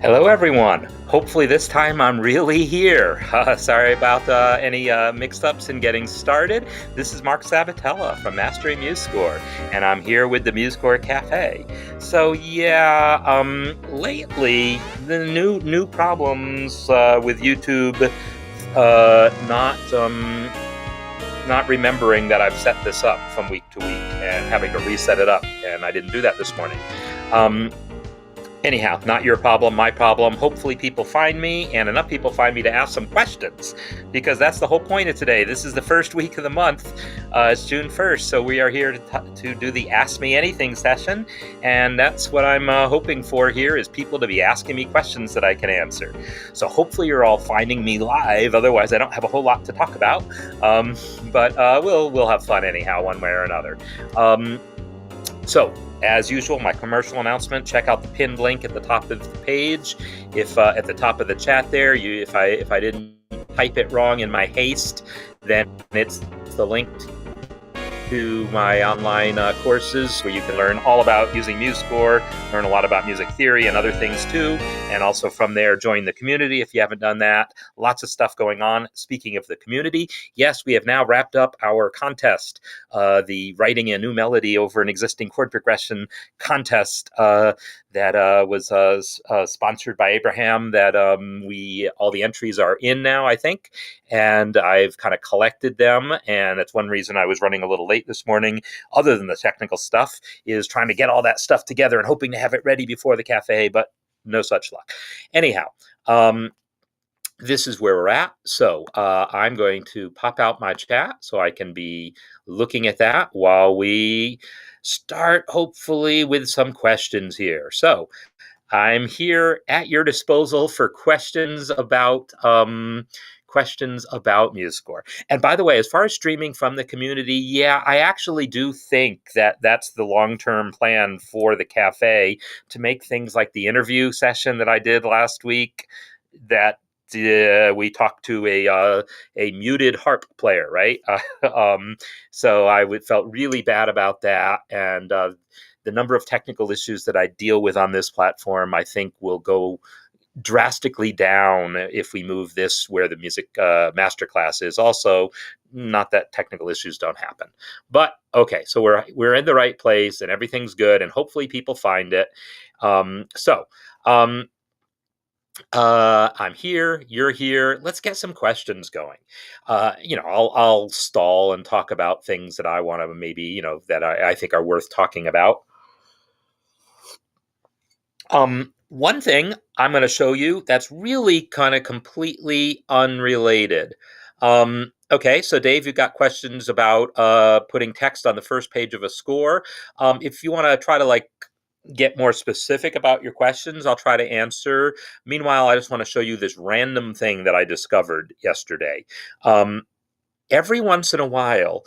Hello, everyone. Hopefully this time I'm really here. Sorry about any mix-ups in getting started. This is Marc Sabatella from Mastering MuseScore, and I'm here with the MuseScore Café. So yeah, lately the new problems with YouTube not remembering that I've set this up from week to week and having to reset it up, and I didn't do that this morning. Anyhow, not your problem, my problem. Hopefully people find me, and enough people find me to ask some questions, because that's the whole point of today. This is the first week of the month. It's June 1st, so we are here to do the Ask Me Anything session, and that's what I'm hoping for here, is people to be asking me questions that I can answer. So hopefully you're all finding me live, otherwise I don't have a whole lot to talk about, but we'll have fun anyhow, one way or another. So, as usual, my commercial announcement, check out the pinned link at the top of the page. If at the top of the chat there, if I didn't type it wrong in my haste, then it's the link to my online courses where you can learn all about using MuseScore, learn a lot about music theory and other things too, and also from there join the community if you haven't done that. Lots of stuff going on. Speaking of the community, yes, we have now wrapped up our contest, the writing a new melody over an existing chord progression contest that was sponsored by Abraham, that all the entries are in now, I think, and I've kind of collected them, and that's one reason I was running a little late this morning, other than the technical stuff, is trying to get all that stuff together and hoping to have it ready before the cafe, but no such luck. Anyhow, this is where we're at. So I'm going to pop out my chat so I can be looking at that while we start, hopefully, with some questions here. So I'm here at your disposal for questions about MuseScore. And by the way, as far as streaming from the community, yeah, I actually do think that that's the long-term plan for the cafe, to make things like the interview session that I did last week, that we talked to a muted harp player, right? So I felt really bad about that, and the number of technical issues that I deal with on this platform, I think, will go drastically down if we move this where the music masterclass is. Also, not that technical issues don't happen, but okay. So we're in the right place, and everything's good, and hopefully people find it. I'm here, you're here. Let's get some questions going. I'll stall and talk about things that I want to maybe, that I think are worth talking about. One thing I'm going to show you that's really kind of completely unrelated. Okay, so Dave, you've got questions about putting text on the first page of a score. If you want to try to get more specific about your questions, I'll try to answer. Meanwhile, I just want to show you this random thing that I discovered yesterday. Every once in a while,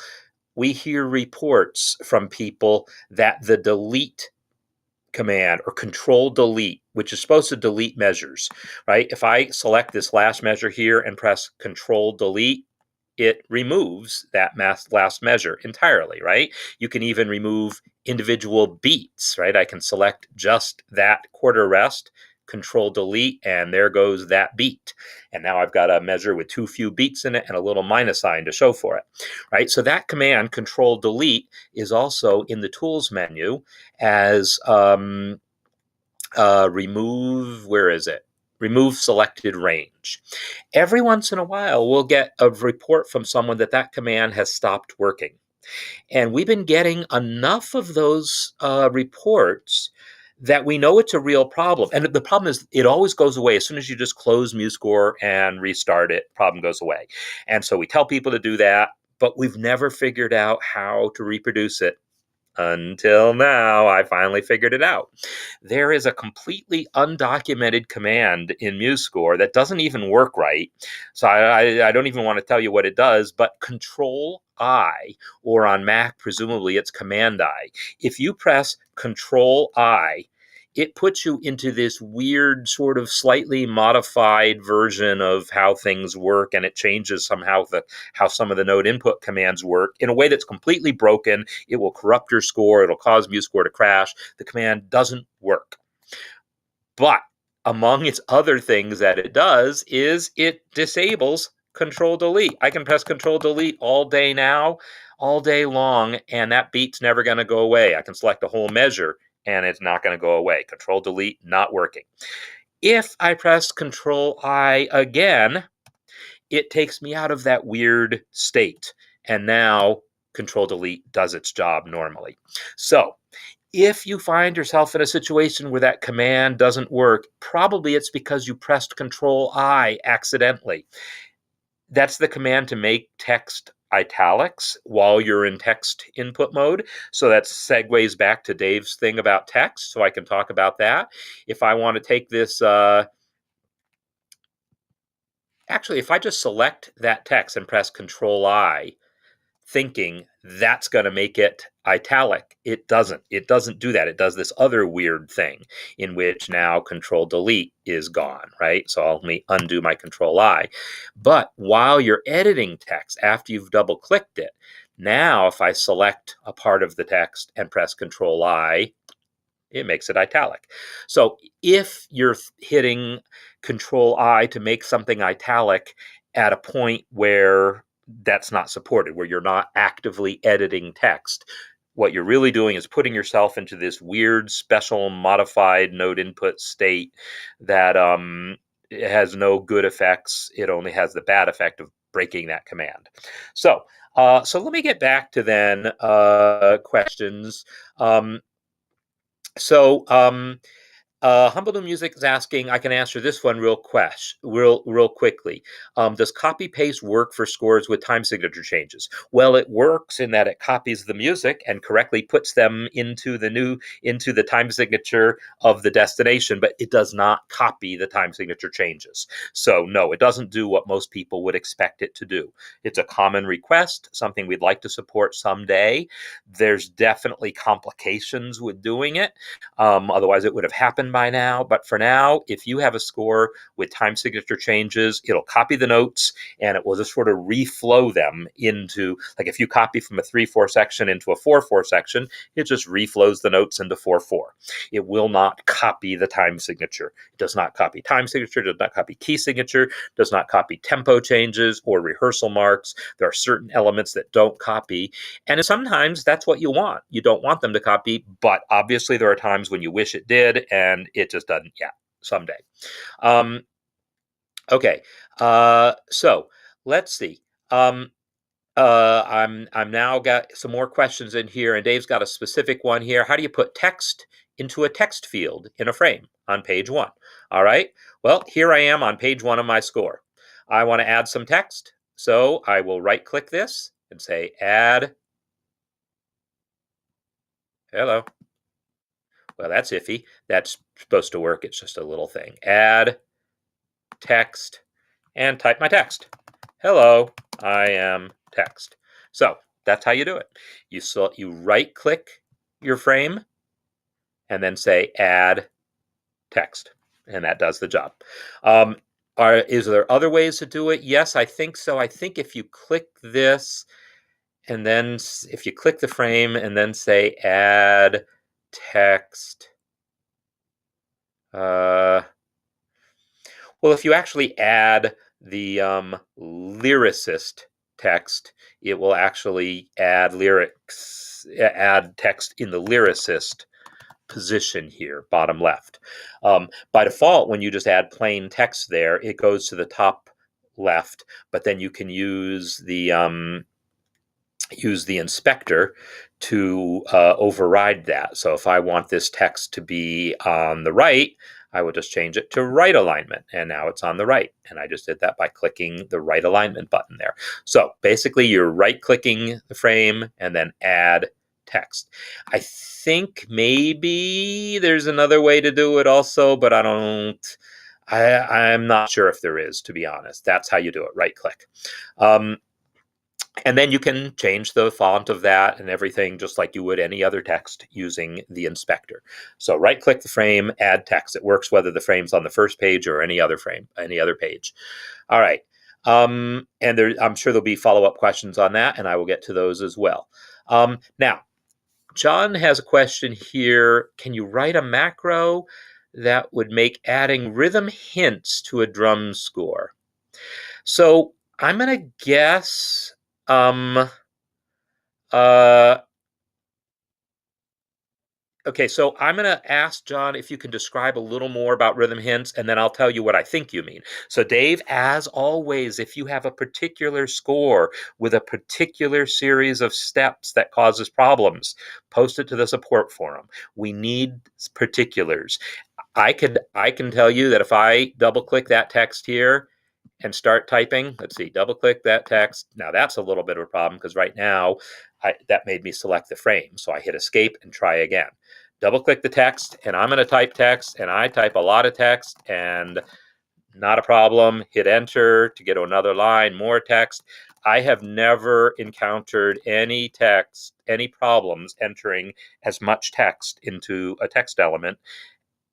we hear reports from people that the delete command, or control delete, which is supposed to delete measures, right? If I select this last measure here and press control delete, it removes that last measure entirely, right? You can even remove individual beats, right? I can select just that quarter rest, control delete, and there goes that beat. And now I've got a measure with too few beats in it and a little minus sign to show for it, right? So that command, control delete, is also in the tools menu as remove, where is it? Remove selected range. Every once in a while, we'll get a report from someone that command has stopped working. And we've been getting enough of those reports that we know it's a real problem. And the problem is it always goes away. As soon as you just close MuseScore and restart it, problem goes away. And so we tell people to do that, but we've never figured out how to reproduce it. Until now, I finally figured it out. There is a completely undocumented command in MuseScore that doesn't even work right. So I don't even want to tell you what it does, but Control I, or on Mac, presumably it's Command I. If you press Control I, it puts you into this weird sort of slightly modified version of how things work, and it changes somehow how some of the node input commands work in a way that's completely broken. It will corrupt your score. It'll cause MuseScore to crash. The command doesn't work. But among its other things that it does is it disables Control Delete. I can press Control Delete all day now, all day long, and that beat's never going to go away. I can select a whole measure and it's not going to go away. Control Delete not working. If I press Control I again, it takes me out of that weird state. And now Control Delete does its job normally. So if you find yourself in a situation where that command doesn't work, probably it's because you pressed Control I accidentally. That's the command to make text italics while you're in text input mode. So that segues back to Dave's thing about text, so I can talk about that. If I want to take this, actually, if I just select that text and press Control I, thinking that's going to make it italic. It doesn't. It doesn't do that. It does this other weird thing in which now Control Delete is gone, right? So let me undo my Control I. But while you're editing text, after you've double clicked it, now if I select a part of the text and press Control I, it makes it italic. So if you're hitting Control I to make something italic at a point where that's not supported, where you're not actively editing text, what you're really doing is putting yourself into this weird, special, modified node input state that it has no good effects. It only has the bad effect of breaking that command. So let me get back to then questions. Humble New Music is asking, I can answer this one real quickly. Does copy paste work for scores with time signature changes? Well, it works in that it copies the music and correctly puts them into the time signature of the destination, but it does not copy the time signature changes. So no, it doesn't do what most people would expect it to do. It's a common request, something we'd like to support someday. There's definitely complications with doing it. Otherwise, it would have happened by now. But for now, if you have a score with time signature changes, it'll copy the notes and it will just sort of reflow them into, like if you copy from a 3/4 section into a 4/4 section, it just reflows the notes into 4/4. It will not copy the time signature. It does not copy time signature, does not copy key signature, does not copy tempo changes or rehearsal marks. There are certain elements that don't copy. And sometimes that's what you want. You don't want them to copy, but obviously there are times when you wish it did and it just doesn't yet. Someday. Okay. So let's see. I'm now got some more questions in here, and Dave's got a specific one here. How do you put text into a text field in a frame on page 1? All right. Well, here I am on page 1 of my score. I want to add some text, so I will right-click this and say Add. Hello. Well, that's iffy. That's supposed to work. It's just a little thing. Add text and type my text. Hello, I am text. So that's how you do it. You right-click your frame and then say Add text, and that does the job. Is there other ways to do it? Yes, I think so. I think if you click this, and then if you click the frame and then say Add text, well, if you actually add the lyricist text, it will actually add text in the lyricist position here, bottom left. By default, when you just add plain text there, it goes to the top left, but then you can use the inspector to override that. So if I want this text to be on the right, I will just change it to right alignment, and now it's on the right. And I just did that by clicking the right alignment button there. So basically, you're right-clicking the frame and then add text. I think maybe there's another way to do it also, but I'm not sure if there is, to be honest. That's how you do it, right-click. And then you can change the font of that and everything just like you would any other text using the inspector. So right-click the frame, add text. It works whether the frame's on the first page or any other page. All right. And I'm sure there'll be follow-up questions on that, and I will get to those as well. Now, John has a question here. Can you write a macro that would make adding rhythm hints to a drum score. So I'm going to guess okay, so I'm going to ask John if you can describe a little more about rhythm hints, and then I'll tell you what I think you mean. So Dave, as always, if you have a particular score with a particular series of steps that causes problems, post it to the support forum. We need particulars. I can tell you that if I double click that text here and start typing, let's see, double click that text. Now that's a little bit of a problem because right now that made me select the frame. So I hit escape and try again. Double click the text and I'm going to type text, and I type a lot of text and not a problem. Hit enter to get to another line, more text. I have never encountered any problems entering as much text into a text element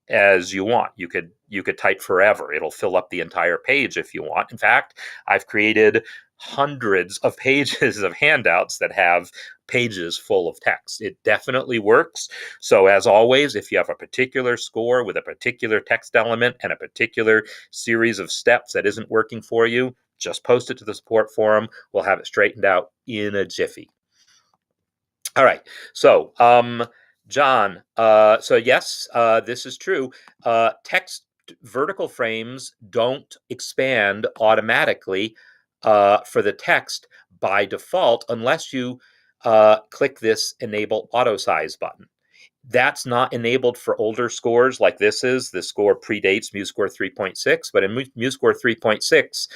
as you want. You could type forever. It'll fill up the entire page if you want. In fact, I've created hundreds of pages of handouts that have pages full of text. It definitely works. So as always, if you have a particular score with a particular text element and a particular series of steps that isn't working for you, just post it to the support forum. We'll have it straightened out in a jiffy. All right. So, John, so yes, this is true. Text vertical frames don't expand automatically for the text by default unless you click this enable auto size button. That's not enabled for older scores like this is. This score predates MuseScore 3.6, but in MuseScore 3.6,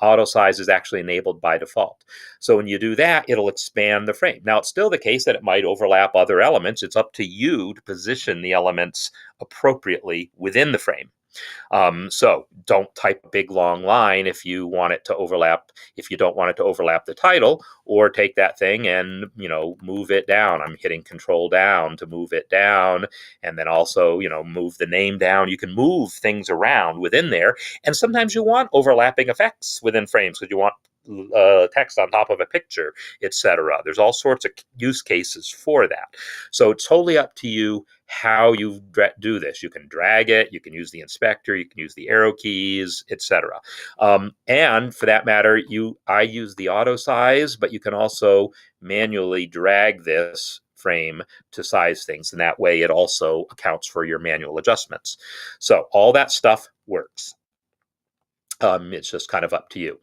auto size is actually enabled by default. So when you do that, it'll expand the frame. Now, it's still the case that it might overlap other elements. It's up to you to position the elements appropriately within the frame. So don't type a big long line if you want it to overlap, if you don't want it to overlap the title, or take that thing and, move it down. I'm hitting control down to move it down, and then also, move the name down. You can move things around within there. And sometimes you want overlapping effects within frames because you want text on top of a picture, etc. There's all sorts of use cases for that. So it's totally up to you how you do this. You can drag it, you can use the inspector, you can use the arrow keys, etc. And for that matter, I use the auto size, but you can also manually drag this frame to size things, and that way it also accounts for your manual adjustments. So all that stuff works. It's just kind of up to you.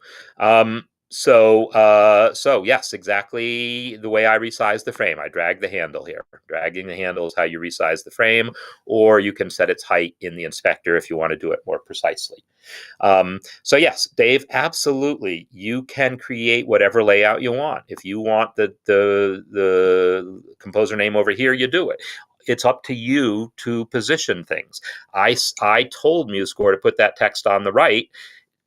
So yes, exactly the way I resize the frame. I drag the handle here. Dragging the handle is how you resize the frame, or you can set its height in the inspector if you want to do it more precisely. So yes, Dave, absolutely, you can create whatever layout you want. If you want the composer name over here, you do it. It's up to you to position things. I told MuseScore to put that text on the right.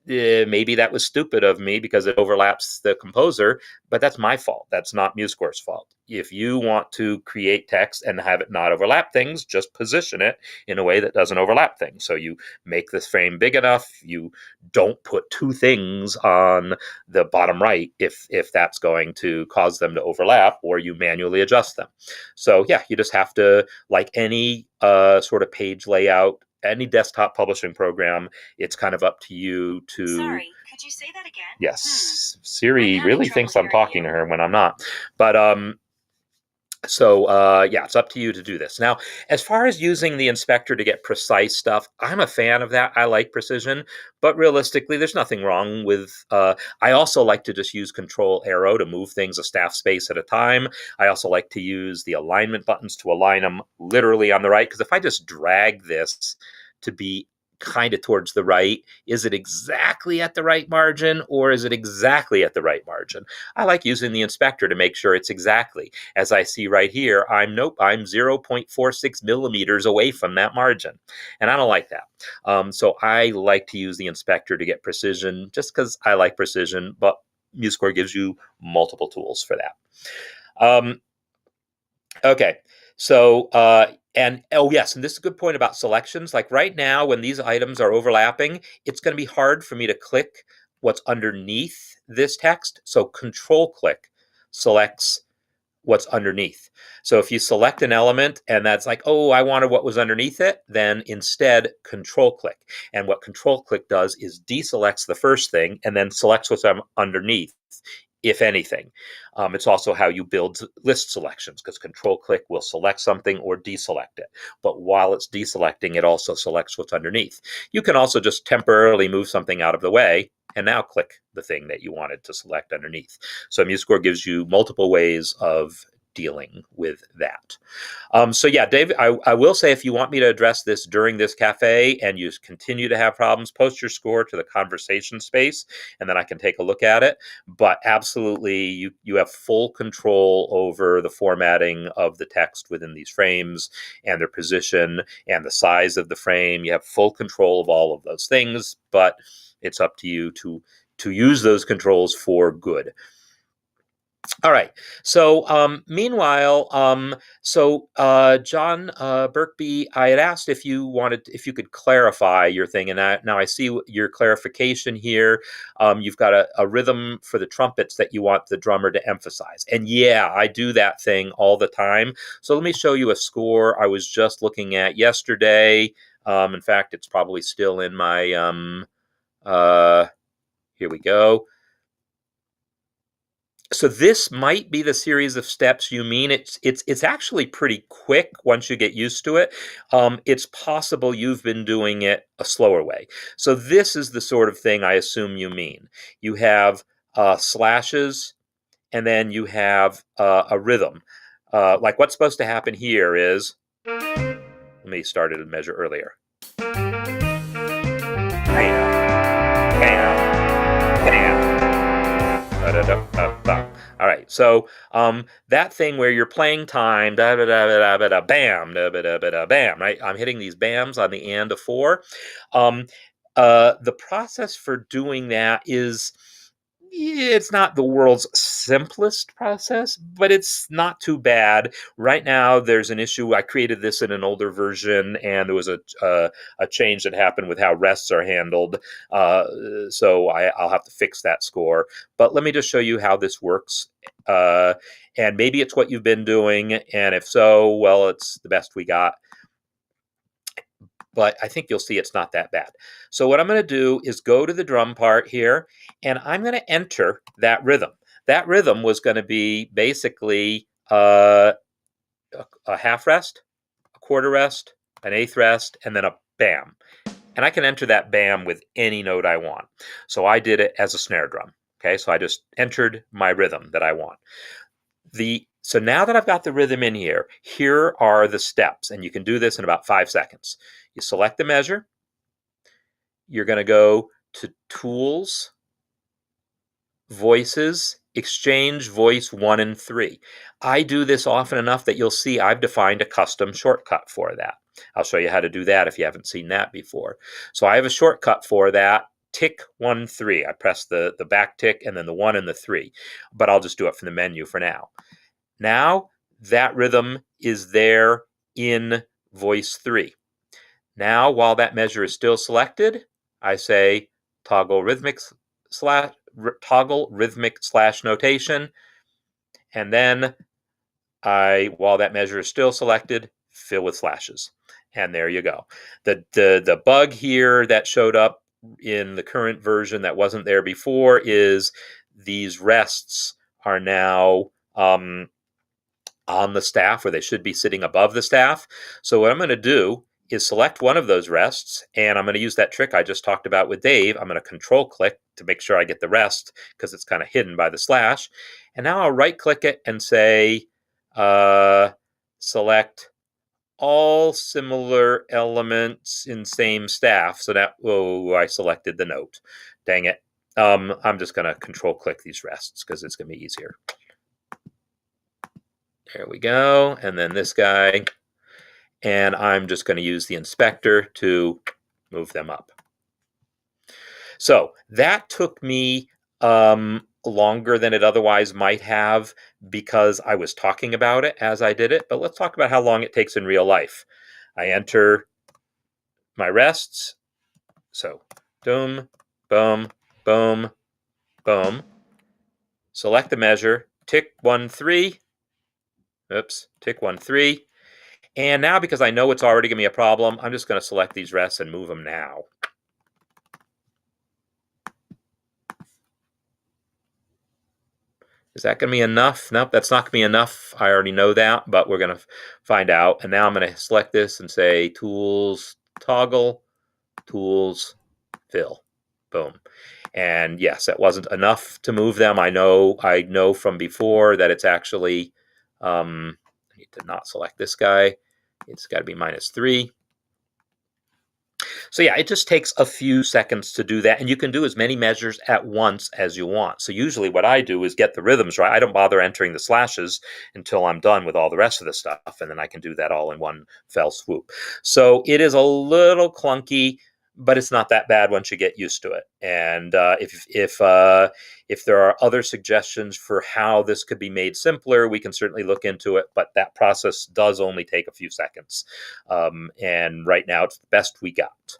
Maybe that was stupid of me because it overlaps the composer, but that's my fault. That's not MuseScore's fault. If you want to create text and have it not overlap things, just position it in a way that doesn't overlap things. So you make this frame big enough. You don't put two things on the bottom right if that's going to cause them to overlap, or you manually adjust them. So yeah, you just have to, like any sort of page layout, any desktop publishing program, it's kind of up to you to. Sorry, could you say that again? Yes, Siri really thinks I'm talking to her when I'm not. But yeah, it's up to you to do this. Now, as far as using the inspector to get precise stuff, I'm a fan of that. I like precision, but realistically, there's nothing wrong with. I also like to just use Control Arrow to move things a staff space at a time. I also like to use the alignment buttons to align them literally on the right, because if I just drag this to be kind of towards the right, is it exactly at the right margin, or is it exactly at the right margin? I like using the inspector to make sure it's exactly. As I see right here, I'm 0.46 millimeters away from that margin, and I don't like that. So I like to use the inspector to get precision, just because I like precision, but MuseScore gives you multiple tools for that. Okay, so and oh yes, and this is a good point about selections. Like right now, when these items are overlapping, it's going to be hard for me to click what's underneath this text. So Control click selects what's underneath. So if you select an element and that's like, oh, I wanted what was underneath it, then instead control click. And what control click does is deselects the first thing and then selects what's underneath, if anything. It's also how you build list selections, because control click will select something or deselect it. But while it's deselecting, it also selects what's underneath. You can also just temporarily move something out of the way and now click the thing that you wanted to select underneath. So MuseScore gives you multiple ways of dealing with that. So yeah, Dave, I will say, if you want me to address this during this cafe and you continue to have problems, post your score to the conversation space, and then I can take a look at it. But absolutely, you have full control over the formatting of the text within these frames and their position and the size of the frame. You have full control of all of those things, but it's up to you to use those controls for good. All right. So meanwhile, John Birkby, I had asked if you could clarify your thing, and now I see your clarification here. You've got a rhythm for the trumpets that you want the drummer to emphasize, and yeah, I do that thing all the time. So let me show you a score I was just looking at yesterday. In fact, it's probably still in my. Here we go. So this might be the series of steps you mean. It's actually pretty quick once you get used to it. It's possible you've been doing it a slower way. So this is the sort of thing I assume you mean. You have slashes, and then you have a rhythm. Like what's supposed to happen here is, let me start at a measure earlier. Bam, bam, bam. All right, so that thing where you're playing time, da da da da da da bam, da da da da bam, right? I'm hitting these bams on the and of 4. The process for doing that is, it's not the world's simplest process, but it's not too bad. Right now, there's an issue. I created this in an older version, and there was a change that happened with how rests are handled. So I'll have to fix that score. But let me just show you how this works. And maybe it's what you've been doing, and if so, well, it's the best we got. But I think you'll see it's not that bad. So what I'm going to do is go to the drum part here, and I'm going to enter that rhythm. That rhythm was going to be basically a half rest, a quarter rest, an eighth rest, and then a bam. And I can enter that bam with any note I want. So I did it as a snare drum. Okay, so I just entered my rhythm that I want. So now that I've got the rhythm in here, here are the steps, and you can do this in about 5 seconds. You select the measure. You're going to go to Tools, Voices, Exchange Voice 1 and 3. I do this often enough that you'll see I've defined a custom shortcut for that. I'll show you how to do that if you haven't seen that before. So I have a shortcut for that. Tick 1, 3. I press the back tick and then the 1 and the 3. But I'll just do it from the menu for now. Now that rhythm is there in voice 3. Now, while that measure is still selected, I say toggle rhythmic slash notation, and then while that measure is still selected, fill with slashes. And there you go. The bug here that showed up in the current version that wasn't there before is these rests are now on the staff, where they should be sitting above the staff. So what I'm going to do is select one of those rests, and I'm going to use that trick I just talked about with Dave. I'm going to control click to make sure I get the rest, because it's kind of hidden by the slash. And now I'll right click it and say select all similar elements in same staff. So that, I selected the note. Dang it. I'm just going to control click these rests because it's going to be easier. There we go. And then this guy. And I'm just going to use the inspector to move them up. So that took me longer than it otherwise might have, because I was talking about it as I did it. But let's talk about how long it takes in real life. I enter my rests. So boom, boom, boom, boom. Select the measure, tick 1, 3, Oops, tick 1, 3. And now, because I know it's already going to be a problem, I'm just going to select these rests and move them now. Is that going to be enough? Nope, that's not going to be enough. I already know that, but we're going to find out. And now I'm going to select this and say Tools, Toggle, Tools, Fill. Boom. And yes, that wasn't enough to move them. I know from before that it's actually, I need to not select this guy. It's got to be -3. So yeah, it just takes a few seconds to do that, and you can do as many measures at once as you want. So usually what I do is get the rhythms right. I don't bother entering the slashes until I'm done with all the rest of the stuff, and then I can do that all in one fell swoop. So it is a little clunky, but it's not that bad once you get used to it. And if there are other suggestions for how this could be made simpler, we can certainly look into it. But that process does only take a few seconds, and right now it's the best we got.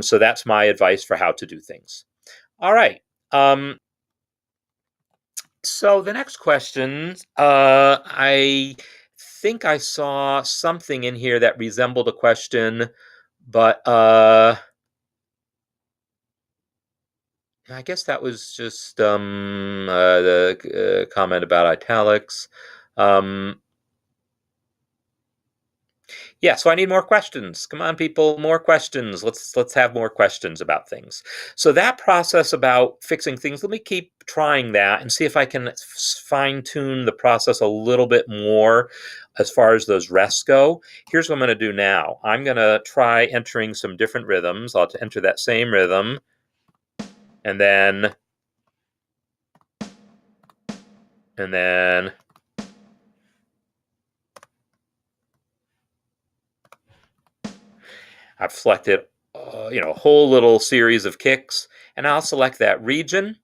So that's my advice for how to do things. All right. So the next question, I think I saw something in here that resembled a question, but I guess that was just the comment about italics. Yeah, so I need more questions. Come on, people, more questions. Let's have more questions about things. So that process about fixing things, let me keep trying that and see if I can fine-tune the process a little bit more as far as those rests go. Here's what I'm going to do now. I'm going to try entering some different rhythms. I'll enter that same rhythm, and then I've selected a whole little series of kicks, and I'll select that region,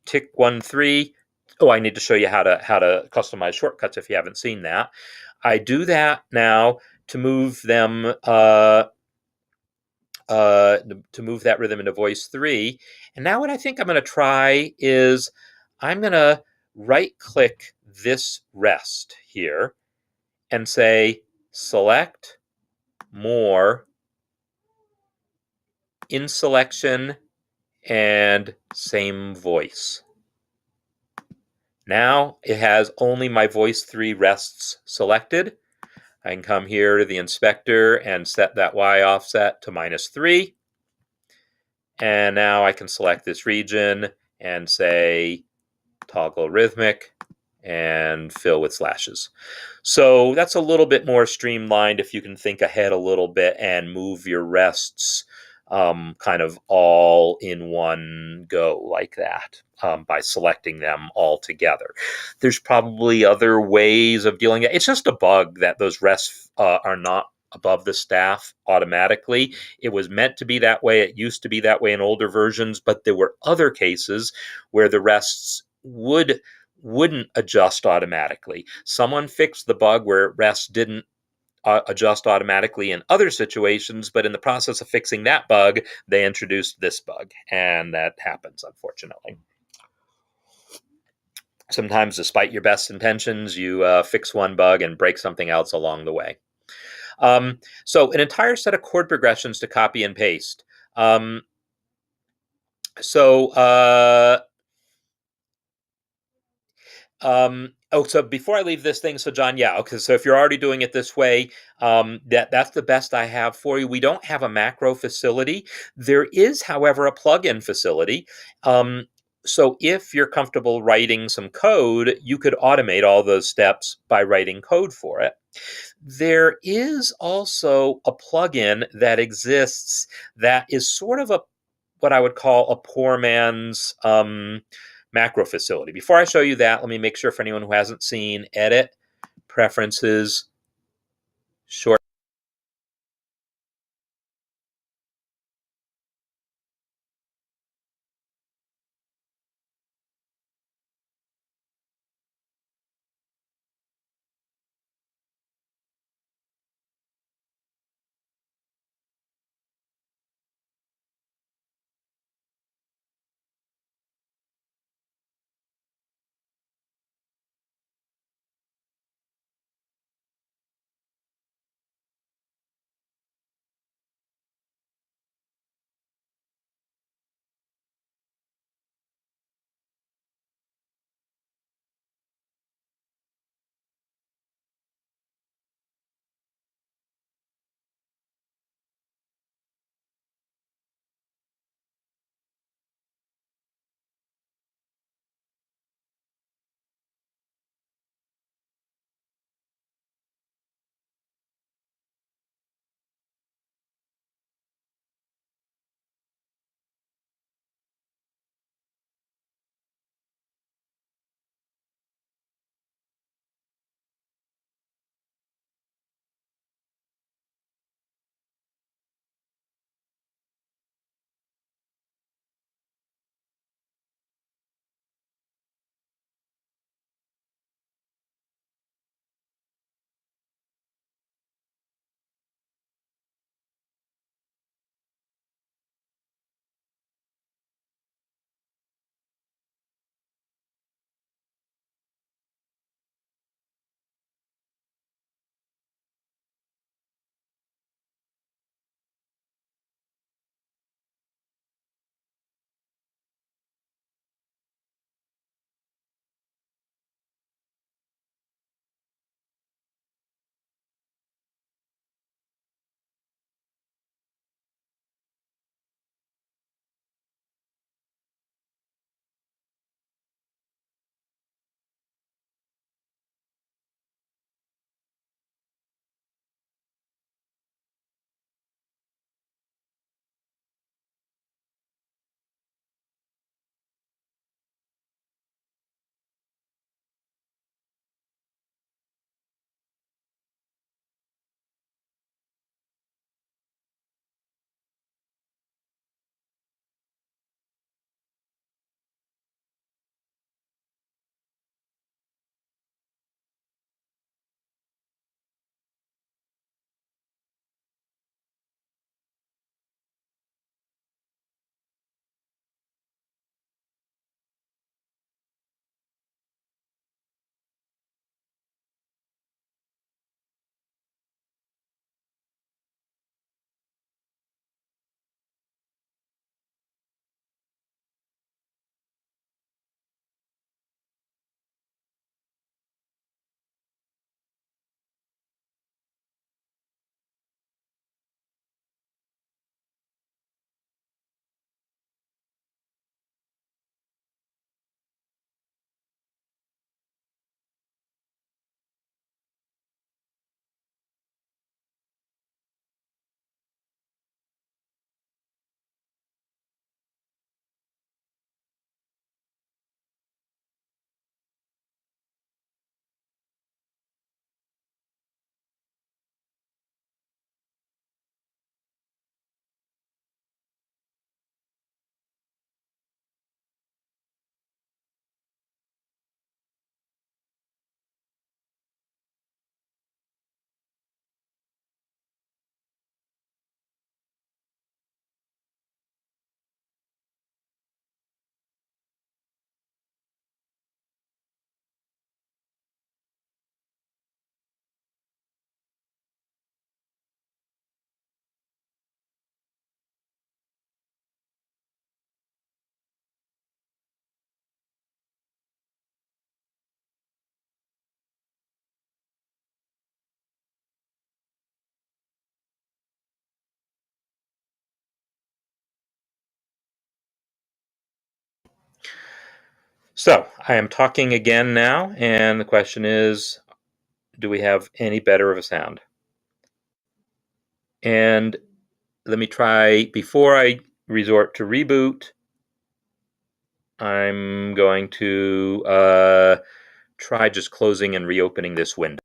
tick 1, 3. Oh, I need to show you how to customize shortcuts if you haven't seen that. I do that now to move them to move that rhythm into voice 3. And now what I think I'm going to try is I'm going to right click this rest here and say select more in selection and same voice. Now it has only my voice 3 rests selected. I can come here to the inspector and set that Y offset to -3. And now I can select this region and say toggle rhythmic and fill with slashes. So that's a little bit more streamlined if you can think ahead a little bit and move your rests kind of all in one go like that, by selecting them all together. There's probably other ways of dealing with it. It's just a bug that those rests are not above the staff automatically. It was meant to be that way. It used to be that way in older versions, but there were other cases where the rests wouldn't adjust automatically. Someone fixed the bug where rests didn't adjust automatically in other situations, but in the process of fixing that bug, they introduced this bug, and that happens, unfortunately. Sometimes, despite your best intentions, you fix one bug and break something else along the way. So an entire set of chord progressions to copy and paste. So before I leave this thing, so John, yeah, okay. So if you're already doing it this way, that's the best I have for you. We don't have a macro facility. There is, however, a plugin facility. So if you're comfortable writing some code, you could automate all those steps by writing code for it. There is also a plugin that exists that is sort of what I would call a poor man's macro facility. Before I show you that, let me make sure for anyone who hasn't seen, edit, preferences, short. So I am talking again now, and the question is, do we have any better of a sound? And let me try, before I resort to reboot, I'm going to try just closing and reopening this window.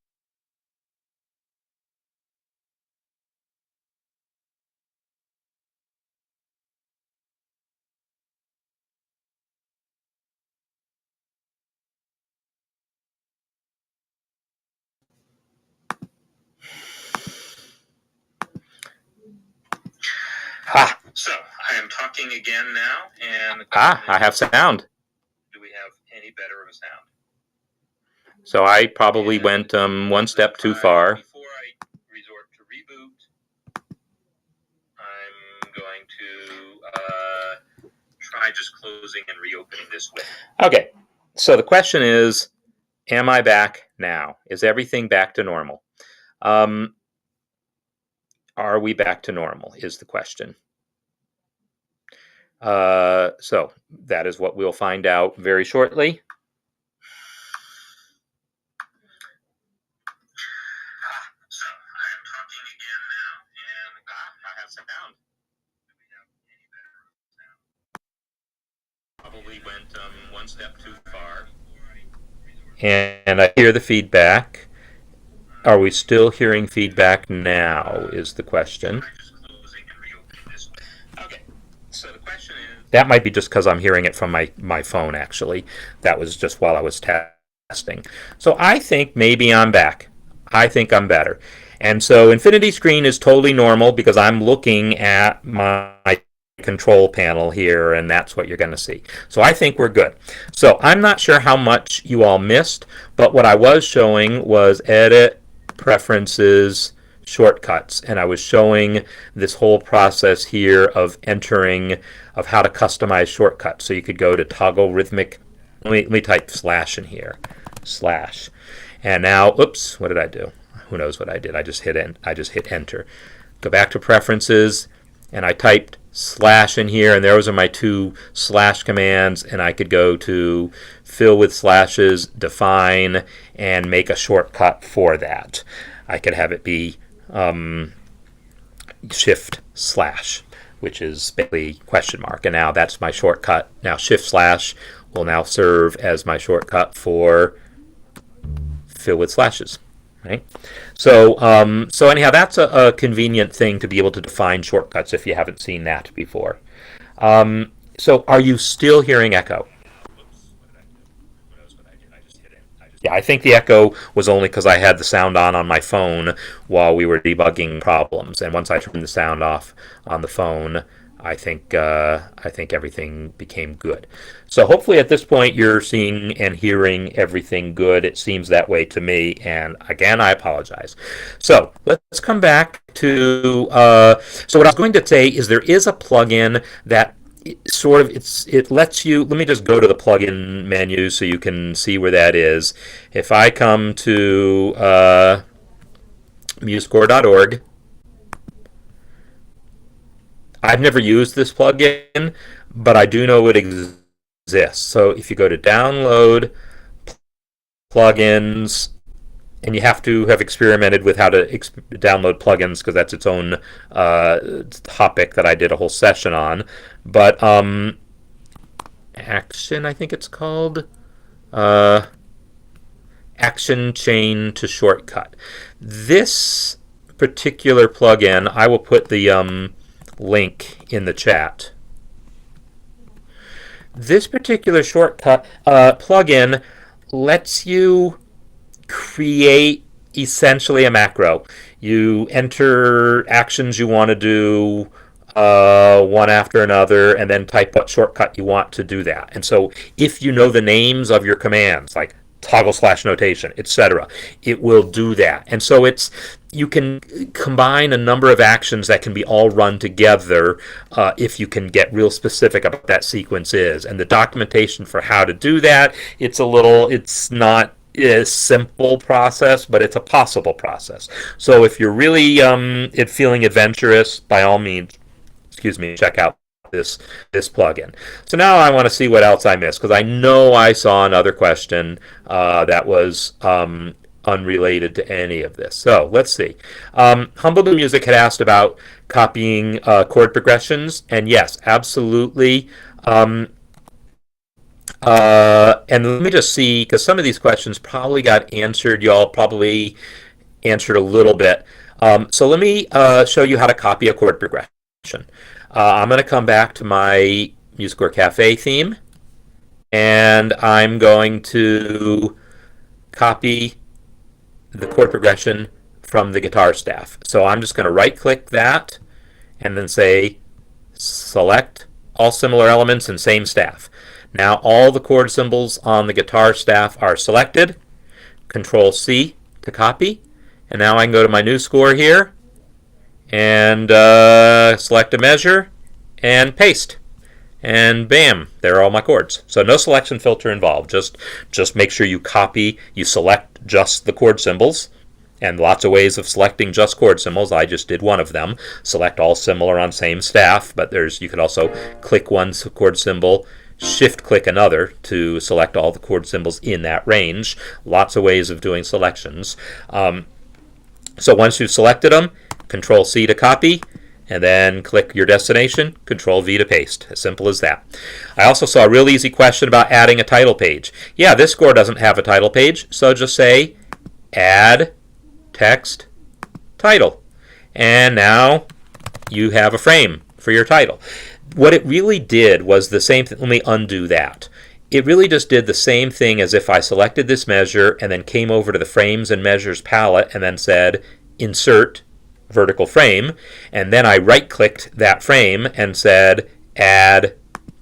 Ha! So I am talking again now, and I have sound. Do we have any better of a sound? So I probably went one step too far. Before I resort to reboot, I'm going to try just closing and reopening this window. Okay, so the question is, am I back now? Is everything back to normal? Are we back to normal is the question. So that is what we'll find out very shortly. So I am talking again now, and I have sound. Do we have any better sound? Probably went one step too far. And I hear the feedback. Are we still hearing feedback now is the question. Okay. So the question is, that might be just because I'm hearing it from my phone, actually. That was just while I was testing. So I think maybe I'm back. I think I'm better. And so infinity screen is totally normal because I'm looking at my control panel here, and that's what you're going to see. So I think we're good. So I'm not sure how much you all missed, but what I was showing was edit, preferences, shortcuts, and I was showing this whole process here of entering, of how to customize shortcuts. So you could go to toggle rhythmic. Let me type slash in here, slash, and now, oops, what did I do? Who knows what I did? I just hit enter. Go back to preferences, and I typed slash in here, and those are my two slash commands, and I could go to fill with slashes, define, and make a shortcut for that. I could have it be shift slash, which is basically question mark, and now that's my shortcut. Now shift slash will now serve as my shortcut for fill with slashes. Right? So anyhow, that's a convenient thing to be able to define shortcuts if you haven't seen that before. So are you still hearing echo? Yeah, I think the echo was only because I had the sound on my phone while we were debugging problems, and once I turned the sound off on the phone, I think everything became good. So hopefully at this point you're seeing and hearing everything good. It seems that way to me, and again, I apologize. So let's come back to, so what I was going to say is there is a plugin that it lets you, let me just go to the plugin menu so you can see where that is. If I come to MuseScore.org, I've never used this plugin, but I do know it exists. So if you go to download plugins, and you have to have experimented with how to download plugins because that's its own topic that I did a whole session on. But Action, I think it's called. Action Chain to Shortcut. This particular plugin, I will put the link in the chat. This particular shortcut plugin lets you create essentially a macro. You enter actions you want to do one after another, and then type what shortcut you want to do that. And so if you know the names of your commands, like toggle slash notation, etc., it will do that. And so you can combine a number of actions that can be all run together if you can get real specific about what that sequence is. And the documentation for how to do that, it's not a simple process, but it's a possible process. So if you're really feeling adventurous, by all means, check out this plugin. So now I want to see what else I missed, because I know I saw another question that was unrelated to any of this. So let's see. Humble New Music had asked about copying chord progressions, and yes, absolutely. And let me just see, because some of these questions probably got answered. Y'all probably answered a little bit. So let me show you how to copy a chord progression. I'm going to come back to my MuseScore Café theme, and I'm going to copy the chord progression from the guitar staff. So I'm just going to right-click that and then say select all similar elements and same staff. Now all the chord symbols on the guitar staff are selected. Control C to copy. And now I can go to my new score here and select a measure and paste. And bam, there are all my chords. So no selection filter involved. Just make sure you copy, you select just the chord symbols. And lots of ways of selecting just chord symbols. I just did one of them. Select all similar on same staff, but you could also click one chord symbol, shift click another to select all the chord symbols in that range. Lots of ways of doing selections. So once you've selected them, Control C to copy, and then click your destination, Control V to paste. As simple as that. I also saw a real easy question about adding a title page. Yeah, this score doesn't have a title page, so just say add text title. And now you have a frame for your title. What it really did was the same thing. Let me undo that. It really just did the same thing as if I selected this measure and then came over to the Frames and Measures palette and then said Insert Vertical Frame, and then I right-clicked that frame and said Add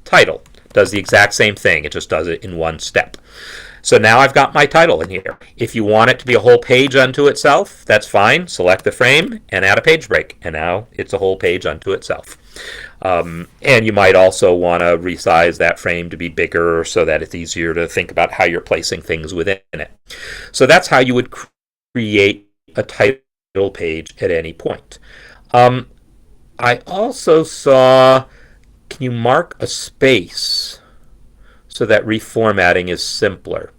Title. Does the exact same thing. It just does it in one step. So now I've got my title in here. If you want it to be a whole page unto itself, that's fine. Select the frame and add a page break, and now it's a whole page unto itself. And you might also want to resize that frame to be bigger so that it's easier to think about how you're placing things within it. So that's how you would create a title page at any point. I also saw, can you mark a space so that reformatting is simpler?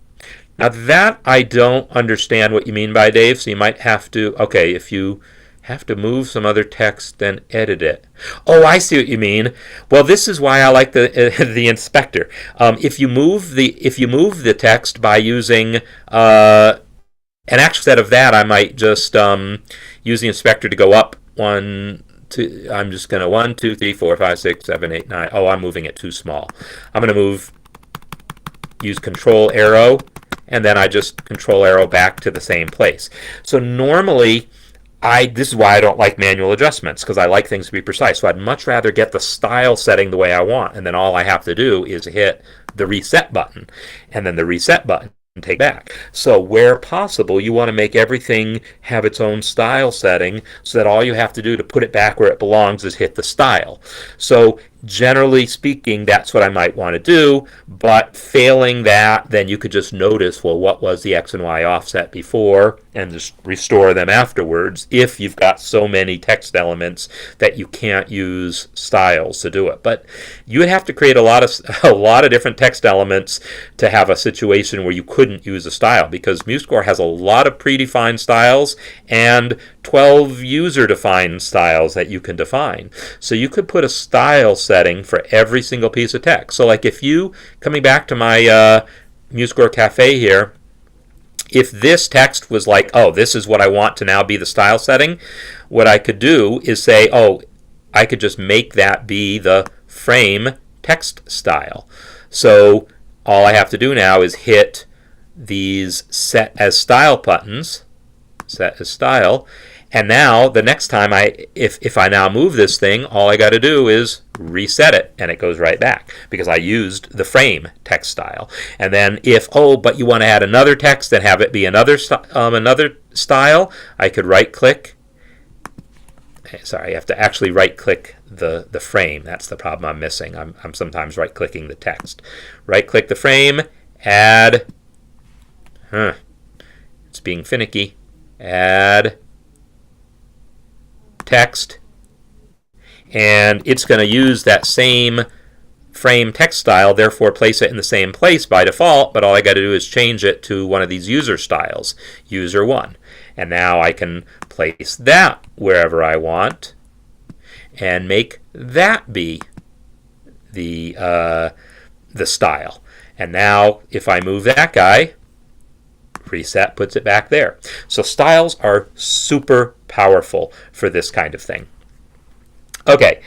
Now that I don't understand what you mean by, Dave, so you might have to, okay, if you have to move some other text, then edit it. Oh, I see what you mean. Well, this is why I like the inspector. If you move the text by using and actually, instead of that, I might just use the inspector to go up 1, 2. I'm just going to 1, 2, 3, 4, 5, 6, 7, 8, 9. Oh, I'm moving it too small. I'm going to use Control Arrow, and then I just Control Arrow back to the same place. So normally, this is why I don't like manual adjustments, because I like things to be precise. So I'd much rather get the style setting the way I want, and then all I have to do is hit the reset button, and then the reset button take back. So where possible, you want to make everything have its own style setting so that all you have to do to put it back where it belongs is hit the style. So generally speaking, that's what I might want to do, but failing that, then you could just notice, well, what was the X and Y offset before, and just restore them afterwards if you've got so many text elements that you can't use styles to do it. But you would have to create a lot of different text elements to have a situation where you couldn't use a style, because MuseScore has a lot of predefined styles and 12 user-defined styles that you can define. So you could put a style setting for every single piece of text. So like if you, coming back to my MuseScore Café here, if this text was like, oh, this is what I want to now be the style setting, what I could do is say, oh, I could just make that be the frame text style. So all I have to do now is hit these set as style buttons, set as style, and now the next time if I now move this thing, all I got to do is reset it, and it goes right back because I used the frame text style. And then if, oh, but you want to add another text and have it be another style, I could right click. Sorry, you have to actually right click the frame. That's the problem I'm missing. I'm sometimes right clicking the text. Right click the frame, add. It's being finicky. Add text, and it's going to use that same frame text style, therefore place it in the same place by default, but all I got to do is change it to one of these user styles, user 1. And now I can place that wherever I want and make that be the style. And now if I move that guy, reset puts it back there. So styles are super powerful for this kind of thing. Okay.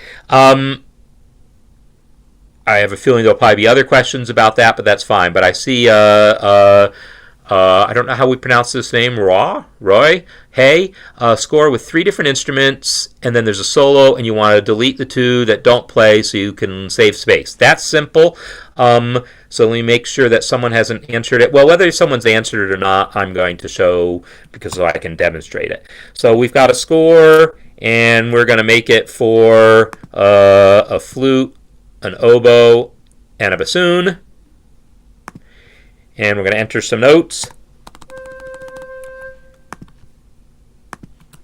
I have a feeling there'll probably be other questions about that, but that's fine. But I see, I don't know how we pronounce this name, Roy, hey, score with 3 different instruments, and then there's a solo, and you want to delete the 2 that don't play so you can save space. That's simple. So let me make sure that someone hasn't answered it. Well, whether someone's answered it or not, I'm going to show because so I can demonstrate it. So we've got a score, and we're going to make it for a flute, an oboe, and a bassoon. And we're going to enter some notes.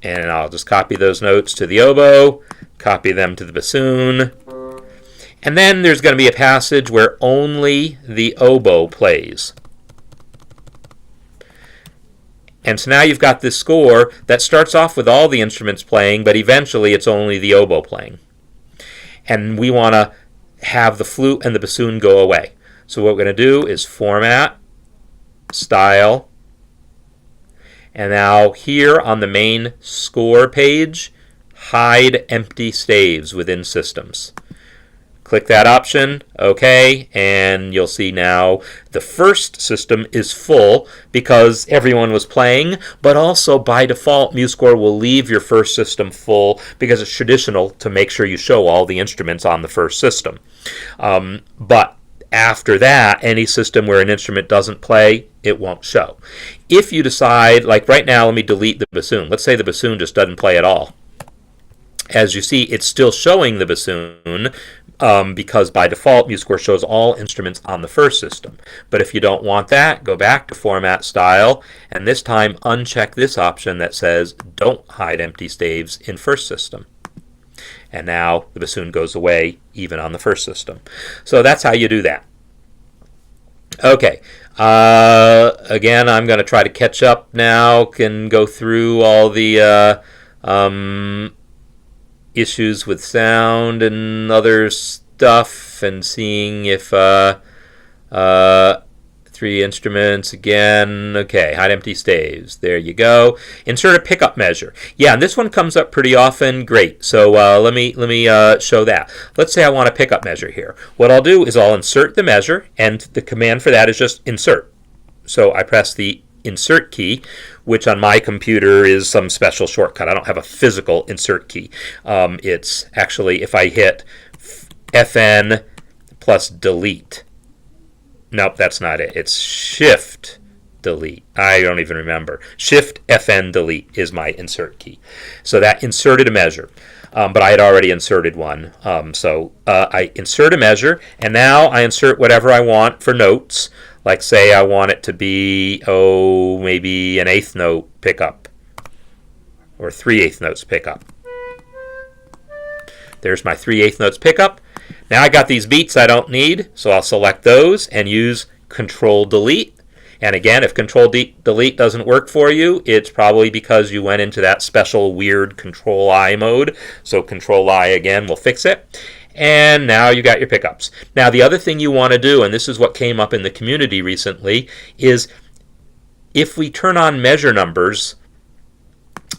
And I'll just copy those notes to the oboe, copy them to the bassoon. And then there's going to be a passage where only the oboe plays. And so now you've got this score that starts off with all the instruments playing, but eventually it's only the oboe playing. And we want to have the flute and the bassoon go away. So what we're going to do is Format, Style, and now here on the main score page, hide empty staves within systems. Click that option, OK, and you'll see now the first system is full because everyone was playing, but also by default MuseScore will leave your first system full because it's traditional to make sure you show all the instruments on the first system. But after that, any system where an instrument doesn't play, it won't show. If you decide, like right now, let me delete the bassoon. Let's say the bassoon just doesn't play at all. As you see, it's still showing the bassoon because by default, MuseScore shows all instruments on the first system. But if you don't want that, go back to Format, Style, and this time uncheck this option that says Don't Hide Empty Staves in First System. And now the bassoon goes away even on the first system. So that's how you do that. Okay. Again, I'm going to try to catch up now and go through all the issues with sound and other stuff and seeing if 3 instruments again. Okay, hide empty staves. There you go. Insert a pickup measure. Yeah, and this one comes up pretty often. Great. So let me show that. Let's say I want a pickup measure here. What I'll do is I'll insert the measure, and the command for that is just insert. So I press the insert key, which on my computer is some special shortcut. I don't have a physical insert key. It's actually if I hit FN plus delete. Nope, that's not it. It's Shift delete. I don't even remember. Shift FN delete is my insert key. So that inserted a measure. But I had already inserted one. So I insert a measure, and now I insert whatever I want for notes. Like say I want it to be, maybe an 1/8 note pickup. Or 3/8 notes pickup. There's my 3/8 notes pickup. Now I got these beats I don't need, so I'll select those and use Control Delete. And again, if Control Delete doesn't work for you, it's probably because you went into that special weird Control I mode. So Control I again will fix it. And now you got your pickups. Now the other thing you want to do, and this is what came up in the community recently, is if we turn on measure numbers,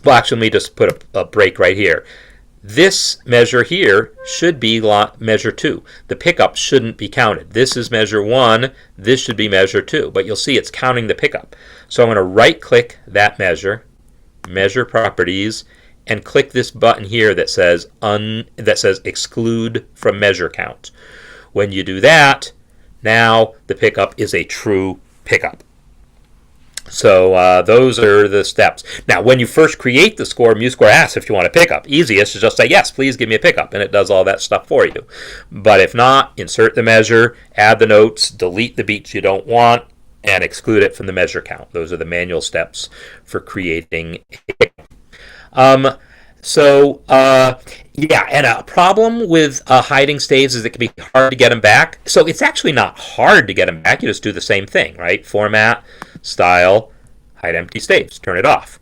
well actually let me just put a break right here. This measure here should be measure 2. The pickup shouldn't be counted. This is measure 1. This should be measure 2. But you'll see it's counting the pickup. So I'm going to right-click that measure, Measure Properties, and click this button here that says Exclude from Measure Count. When you do that, now the pickup is a true pickup. So those are the steps. Now, when you first create the score, MuseScore asks if you want a pickup. Easiest is just say, yes, please give me a pickup, and it does all that stuff for you. But if not, insert the measure, add the notes, delete the beats you don't want, and exclude it from the measure count. Those are the manual steps for creating a pickup. So, yeah, and a problem with hiding staves is it can be hard to get them back. So it's actually not hard to get them back. You just do the same thing, right? Format, style, hide empty staves, turn it off.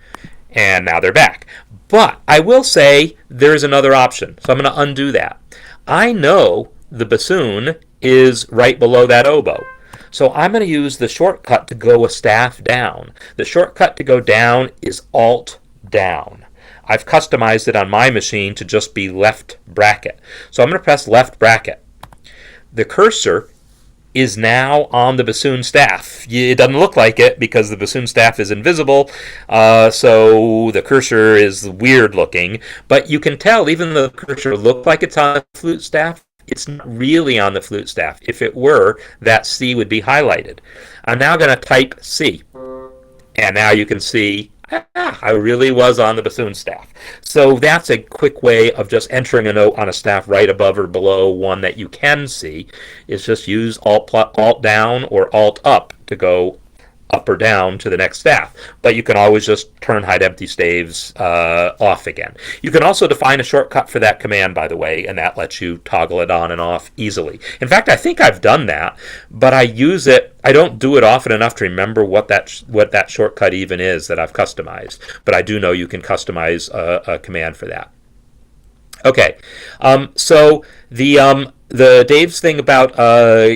And now they're back. But I will say there's another option. So I'm going to undo that. I know the bassoon is right below that oboe. So I'm going to use the shortcut to go a staff down. The shortcut to go down is Alt down. I've customized it on my machine to just be left bracket. So I'm going to press left bracket. The cursor is now on the bassoon staff. It doesn't look like it because the bassoon staff is invisible, so the cursor is weird looking. But you can tell, even though the cursor looks like it's on the flute staff, it's not really on the flute staff. If it were, that C would be highlighted. I'm now going to type C, and now you can see I really was on the bassoon staff. So that's a quick way of just entering a note on a staff right above or below one that you can see. Is just use Alt down or Alt up to go up or down to the next staff. But you can always just turn hide empty staves off again. You can also define a shortcut for that command, by the way, and that lets you toggle it on and off easily. In fact, I think I've done that, but I use it. I don't do it often enough to remember what that shortcut even is that I've customized. But I do know you can customize a command for that. Okay, so the Dave's thing about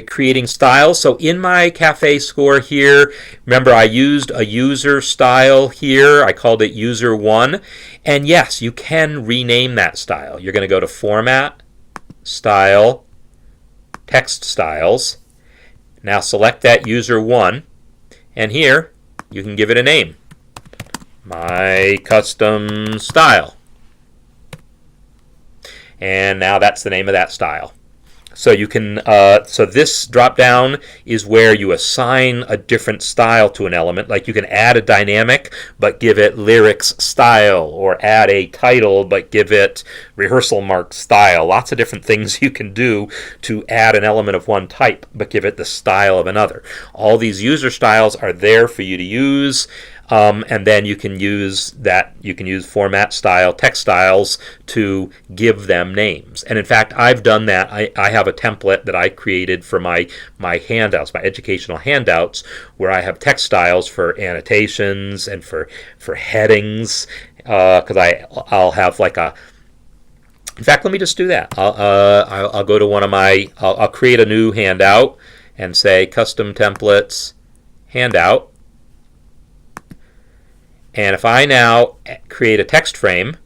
creating styles. So in my cafe score here, remember I used a user style here. I called it user 1. And yes, you can rename that style. You're going to go to Format, Style, Text Styles. Now select that user 1. And here, you can give it a name. My custom style. And now that's the name of that style. So you can, so this drop down is where you assign a different style to an element. Like you can add a dynamic, but give it lyrics style, or add a title, but give it rehearsal mark style. Lots of different things you can do to add an element of one type, but give it the style of another. All these user styles are there for you to use. And then you can use that. You can use format style, text styles to give them names. And in fact, I've done that. I have a template that I created for my handouts, my educational handouts, where I have text styles for annotations and for headings. Because I'll have like a. In fact, let me just do that. I'll go to one of my. I'll create a new handout and say custom templates handout. And if I now create a text frame,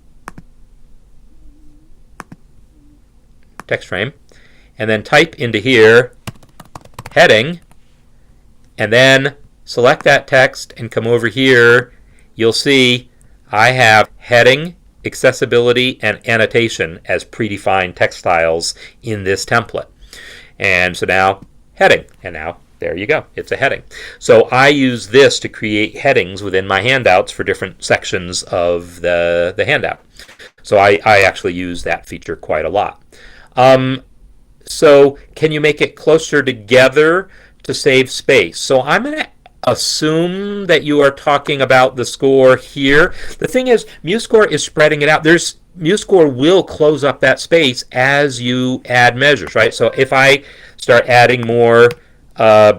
and then type into here heading, and then select that text and come over here, you'll see I have heading, accessibility, and annotation as predefined text styles in this template. And so now heading, and now there you go. It's a heading. So I use this to create headings within my handouts for different sections of the handout. So I actually use that feature quite a lot. So can you make it closer together to save space? So I'm going to assume that you are talking about the score here. The thing is, MuseScore is spreading it out. MuseScore will close up that space as you add measures, right? So if I start adding more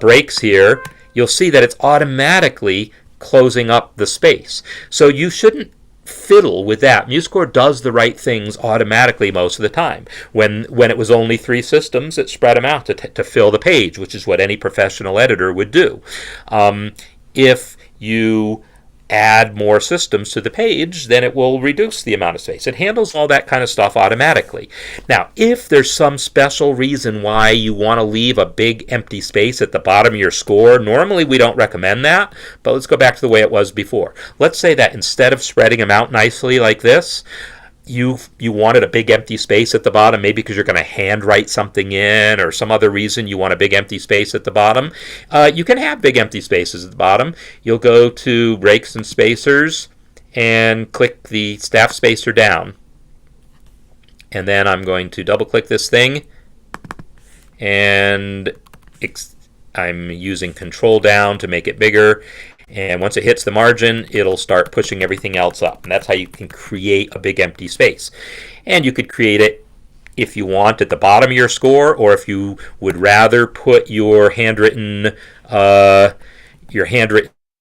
breaks here, you'll see that it's automatically closing up the space. So you shouldn't fiddle with that. MuseScore does the right things automatically most of the time. When it was only 3 systems, it spread them out to fill the page, which is what any professional editor would do. If you add more systems to the page, then it will reduce the amount of space. It handles all that kind of stuff automatically. Now, if there's some special reason why you want to leave a big empty space at the bottom of your score, normally we don't recommend that, but let's go back to the way it was before. Let's say that instead of spreading them out nicely like this, you wanted a big empty space at the bottom, maybe because you're going to handwrite something in or some other reason you want a big empty space at the bottom. You can have big empty spaces at the bottom. You'll go to breaks and spacers and click the staff spacer down. And then I'm going to double click this thing, and I'm using control down to make it bigger. And once it hits the margin, it'll start pushing everything else up. And that's how you can create a big empty space. And you could create it if you want at the bottom of your score, or if you would rather put your handwritten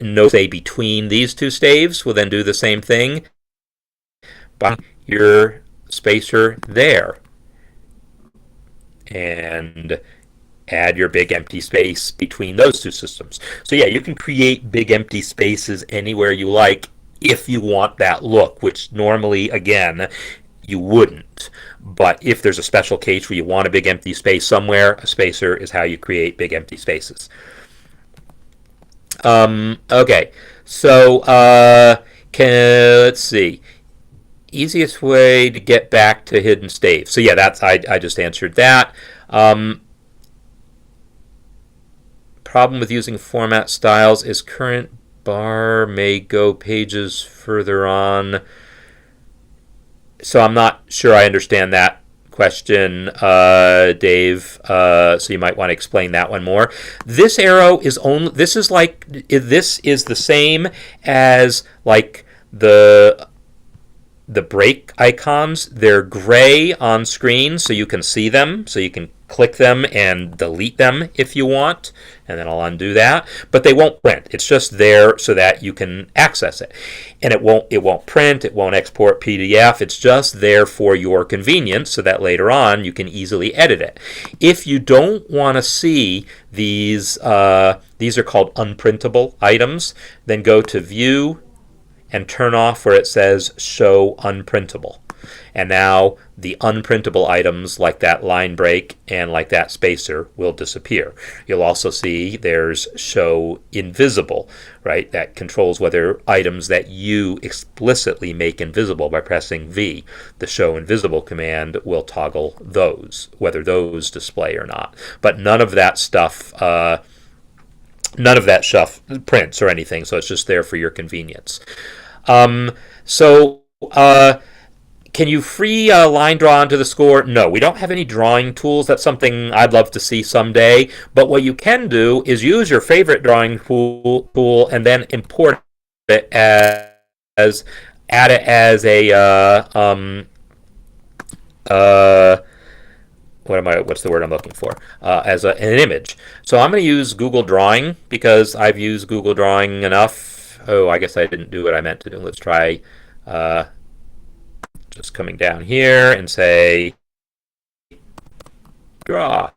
notes, say, between these two staves, we'll then do the same thing by your spacer there. And add your big empty space between those two systems. So yeah, you can create big empty spaces anywhere you like if you want that look, which normally, again, you wouldn't. But if there's a special case where you want a big empty space somewhere, a spacer is how you create big empty spaces. Okay, so let's see. Easiest way to get back to hidden staves. So yeah, that's I just answered that. Problem with using format styles is current bar may go pages further on. So I'm not sure I understand that question, Dave. So you might want to explain that one more. This arrow is only. This is the same as like the break icons. They're gray on screen, so you can see them. So you can click them and delete them if you want, and then I'll undo that. But they won't print. It's just there so that you can access it, and it won't print. It won't export PDF. It's just there for your convenience, so that later on you can easily edit it. If you don't want to see these are called unprintable items. Then go to View and turn off where it says Show Unprintable. And now the unprintable items like that line break and like that spacer will disappear. You'll also see there's Show Invisible, right? That controls whether items that you explicitly make invisible by pressing V. The Show Invisible command will toggle those, whether those display or not. But none of that stuff prints or anything, so it's just there for your convenience. Can you free line draw onto the score? No, we don't have any drawing tools. That's something I'd love to see someday. But what you can do is use your favorite drawing tool and then import it add it as a what's the word I'm looking for? As an image. So I'm going to use Google Drawing because I've used Google Drawing enough. Oh, I guess I didn't do what I meant to do. Let's try just coming down here and say draw.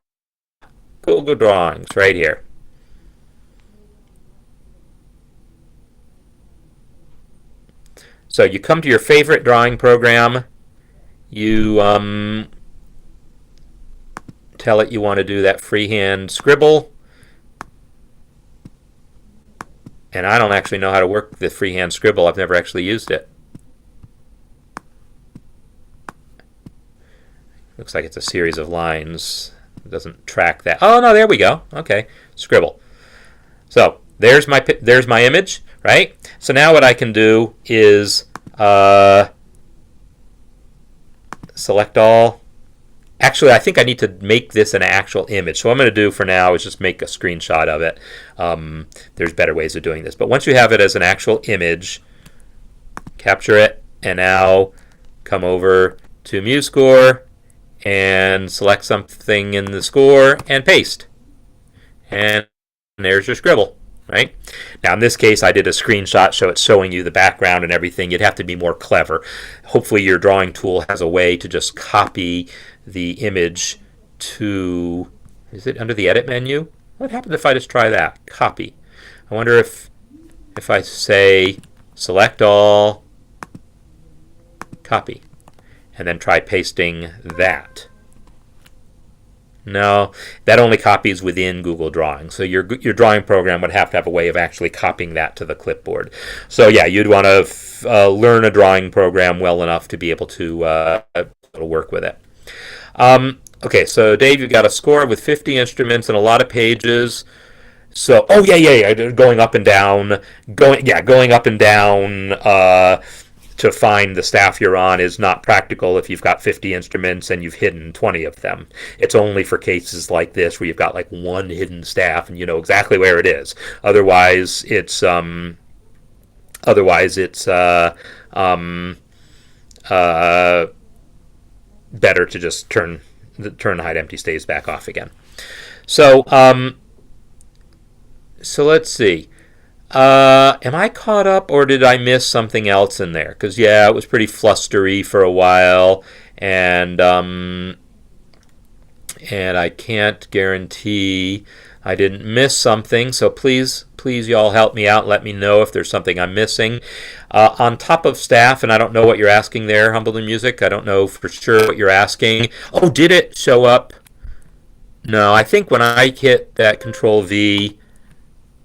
Google Drawings right here. So you come to your favorite drawing program. You tell it you want to do that freehand scribble. And I don't actually know how to work the freehand scribble. I've never actually used it. Looks like it's a series of lines. It doesn't track that. Oh, no, there we go. Okay, scribble. So there's my image, right? So now what I can do is select all. Actually, I think I need to make this an actual image. So what I'm going to do for now is just make a screenshot of it. There's better ways of doing this. But once you have it as an actual image, capture it, and now come over to MuseScore and select something in the score and paste. And there's your scribble, right? Now in this case I did a screenshot so it's showing you the background and everything. You'd have to be more clever. Hopefully your drawing tool has a way to just copy the image to, is it under the edit menu? What happens if I just try that? Copy. I wonder if I say select all, copy, and then try pasting that. No, that only copies within Google Drawing. So your drawing program would have to have a way of actually copying that to the clipboard. So yeah, you'd want to learn a drawing program well enough to be able to work with it. Okay, so Dave, you've got a score with 50 instruments and a lot of pages. So, going up and down, to to find the staff you're on is not practical if you've got 50 instruments and you've hidden 20 of them. It's only for cases like this where you've got like one hidden staff and you know exactly where it is. Otherwise, it's better to just turn the hide empty staves back off again. So let's see. Am I caught up, or did I miss something else in there? Because yeah, it was pretty flustery for a while, and I can't guarantee I didn't miss something. So please, y'all help me out. Let me know if there's something I'm missing. On top of staff, and I don't know what you're asking there, Humble in Music. I don't know for sure what you're asking. Oh, did it show up? No, I think when I hit that Control V,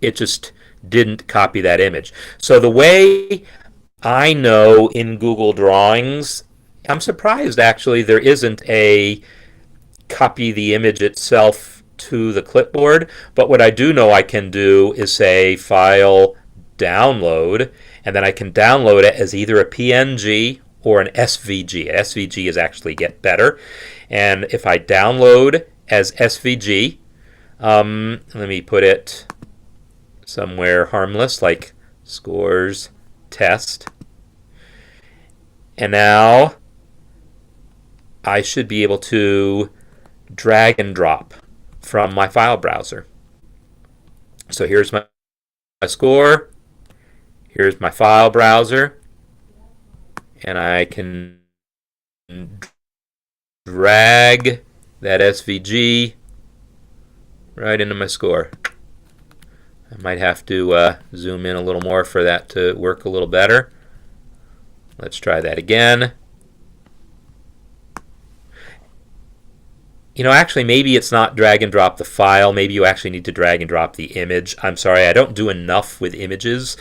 it just didn't copy that image. So the way I know in Google Drawings, I'm surprised actually there isn't a copy the image itself to the clipboard, but what I do know I can do is say File, Download, and then I can download it as either a PNG or an SVG. SVG is actually get better, and if I download as SVG, let me put it somewhere harmless like scores test, and now I should be able to drag and drop from my file browser. So here's my score, here's my file browser, and I can drag that SVG right into my score. I might have to zoom in a little more for that to work a little better. Let's try that again. You know, actually, maybe it's not drag and drop the file. Maybe you actually need to drag and drop the image. I'm sorry, I don't do enough with images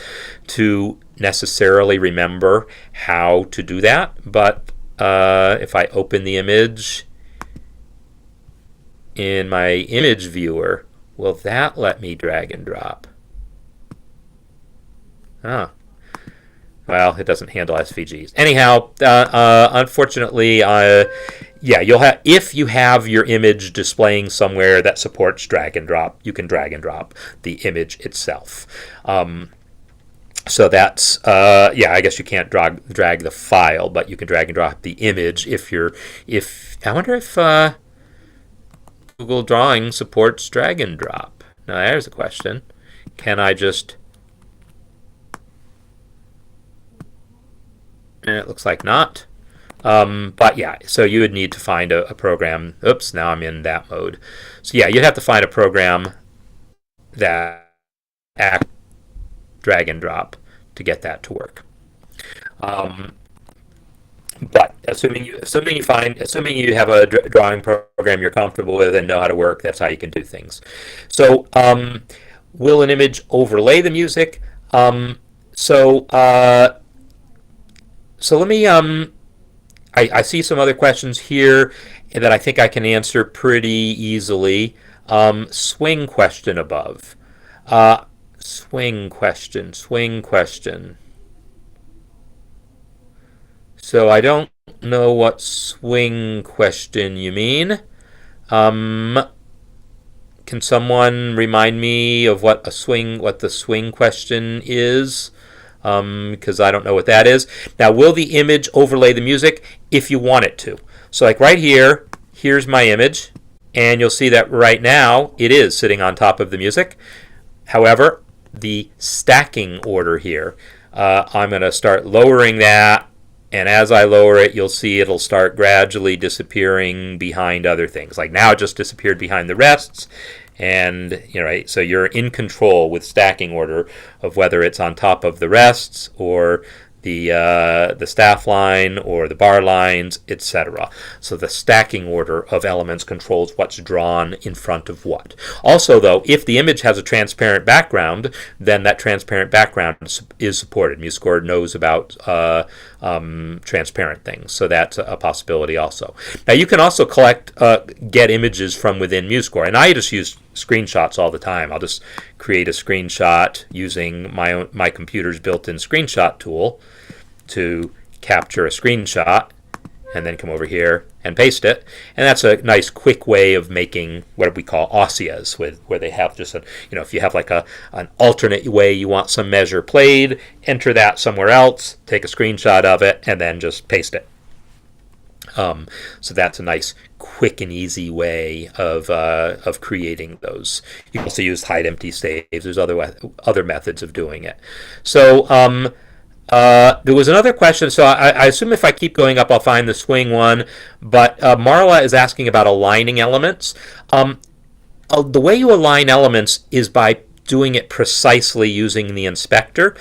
to necessarily remember how to do that. But if I open the image in my image viewer, will that let me drag and drop? Ah. Well, it doesn't handle SVGs. Anyhow, unfortunately, yeah, you'll have, if you have your image displaying somewhere that supports drag and drop, you can drag and drop the image itself. So that's yeah, I guess you can't drag the file, but you can drag and drop the image I wonder if Google Drawing supports drag and drop. Now there's a question. Can I just... It looks like not. But yeah, so you would need to find a program. Oops, now I'm in that mode. So yeah, you'd have to find a program that drag and drop to get that to work. But assuming you have a drawing program you're comfortable with and know how to work, that's how you can do things. So will an image overlay the music? So let me I see some other questions here that I think I can answer pretty easily. Swing question above. Swing question. So I don't know what swing question you mean. Can someone remind me of what the swing question is? Because I don't know what that is. Now, will the image overlay the music? If you want it to. So like right here, here's my image, and you'll see that right now it is sitting on top of the music. However, the stacking order here, I'm going to start lowering that, and as I lower it, you'll see it'll start gradually disappearing behind other things. Like now it just disappeared behind the rests. And right, so you're in control with stacking order of whether it's on top of the rests or the staff line or the bar lines, etc. So the stacking order of elements controls what's drawn in front of what. Also, though, if the image has a transparent background, then that transparent background is supported. MuseScore knows about transparent things, so that's a possibility also. Now, you can also get images from within MuseScore, and I just use screenshots all the time. I'll just create a screenshot using my computer's built-in screenshot tool to capture a screenshot and then come over here and paste it. And that's a nice quick way of making what we call osseas, where they have just if you have like an alternate way you want some measure played, enter that somewhere else, take a screenshot of it, and then just paste it. So that's a nice, quick and easy way of creating those. You can also use hide empty staves. There's other methods of doing it. So there was another question. So I assume if I keep going up, I'll find the swing one. But Marla is asking about aligning elements. The way you align elements is by doing it precisely using the inspector.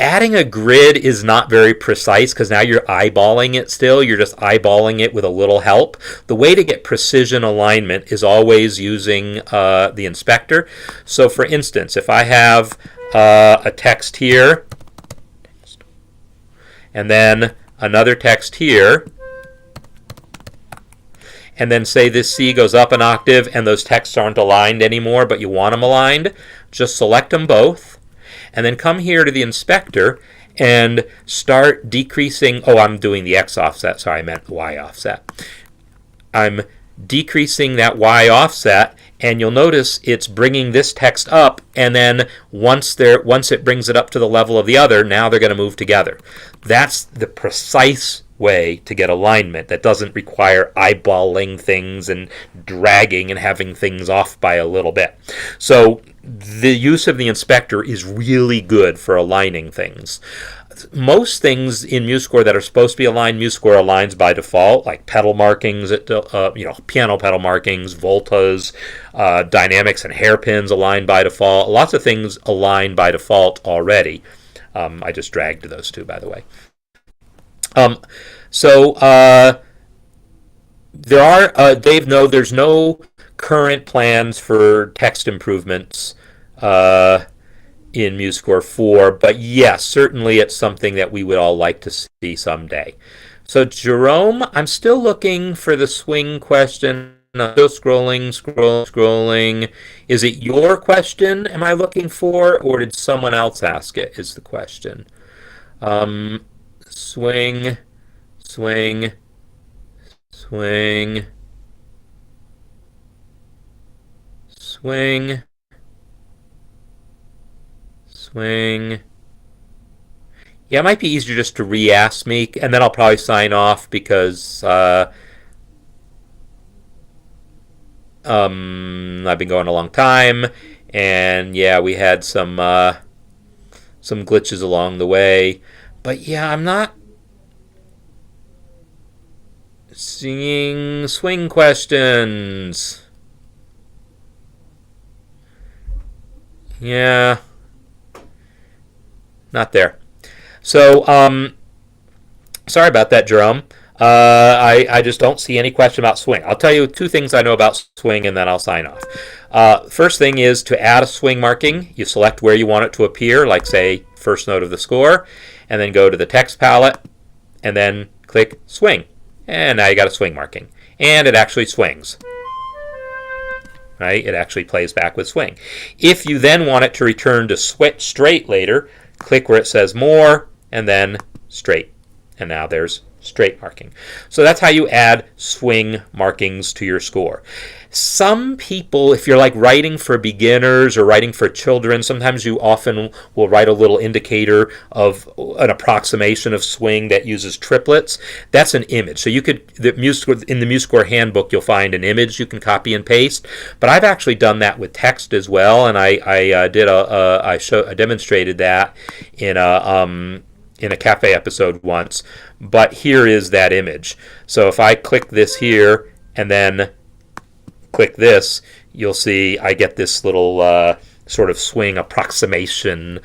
Adding a grid is not very precise because now you're eyeballing it still. You're just eyeballing it with a little help. The way to get precision alignment is always using the inspector. So for instance, if I have a text here and then another text here, and then say this C goes up an octave and those texts aren't aligned anymore, but you want them aligned, just select them both. And then come here to the inspector and start decreasing. Oh, I'm doing the X offset. Sorry, I meant Y offset. I'm decreasing that Y offset, and you'll notice it's bringing this text up, and then once it brings it up to the level of the other, now they're going to move together. That's the precise way to get alignment that doesn't require eyeballing things and dragging and having things off by a little bit. So the use of the inspector is really good for aligning things. Most things in MuseScore that are supposed to be aligned, MuseScore aligns by default, like pedal markings, piano pedal markings, voltas, dynamics and hairpins align by default. Lots of things align by default already. I just dragged those two, by the way. Dave, no, there's no current plans for text improvements in MuseScore 4, but yes, certainly it's something that we would all like to see someday. So Jerome, I'm still looking for the swing question. I'm still scrolling. Is it your question am I looking for, or did someone else ask it, is the question. Swing. Yeah, it might be easier just to re-ask me, and then I'll probably sign off because I've been going a long time, and yeah, we had some glitches along the way. But yeah, I'm not seeing swing questions. Yeah, not there. So, sorry about that, Jerome. I just don't see any question about swing. I'll tell you two things I know about swing, and then I'll sign off. First thing is to add a swing marking. You select where you want it to appear, like say first note of the score, and then go to the text palette, and then click swing. And now you got a swing marking. And it actually swings. Right? It actually plays back with swing. If you then want it to return to straight later, click where it says more, and then straight. And now there's straight marking. So that's how you add swing markings to your score. Some people, if you're like writing for beginners or writing for children, sometimes you often will write a little indicator of an approximation of swing that uses triplets. That's an image. So you could, in the MuseScore handbook, you'll find an image you can copy and paste. But I've actually done that with text as well, and I demonstrated that in a cafe episode once. But here is that image. So if I click this here and then click this, you'll see I get this little sort of swing approximation